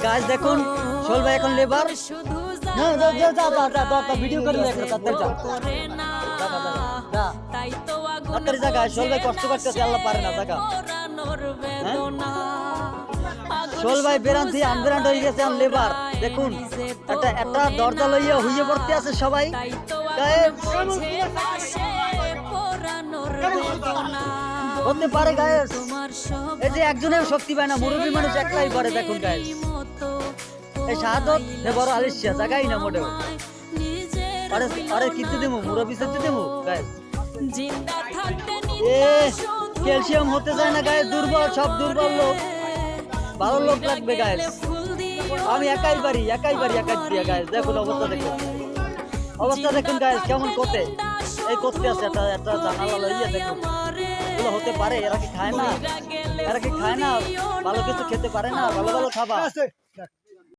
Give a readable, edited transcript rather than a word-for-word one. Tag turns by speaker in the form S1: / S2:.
S1: guys দেখুন সোহেল ভাই এখন লেবার না যা যা যা যা যা ভিডিও করে লে একটা তাড়াতাড়ি যা তাড়াতাড়ি যা গাইস সোহেল ভাই কষ্ট করতেছে আল্লাহ পারে না জায়গা সোহেল ভাই বেরান্তি আনবেরান্ট হয়ে গেছে আর লেবার দেখুন একটা দরজা লইয়া হইয়ে পড়তে আছে সবাই হতে পারে গাইস এই যে একজনের শক্তি পায় না মুরব্বী মানুষ একলাই পারে দেখুন গাইস এই শাহাদত হে বড় আলিশিয়া জায়গাই না মোটেও আরে কিনতে দেবো মুরব্বী সাথে দেবো গাইস এ ক্যালসিয়াম হতে যায় না গাইস দুর্বল সব দুর্বল লোক ভালো লোক লাগবে গাইস আমি একাই পারি একাই দিয়া গাইস দেখুন অবস্থা দেখুন গাইস কেমন করতে এই করতে আছে একটা জানালা লইয়া দেখুন এগুলো হতে পারে এরা কি খায় না ভালো কিছু খেতে পারে না ভালো খাবার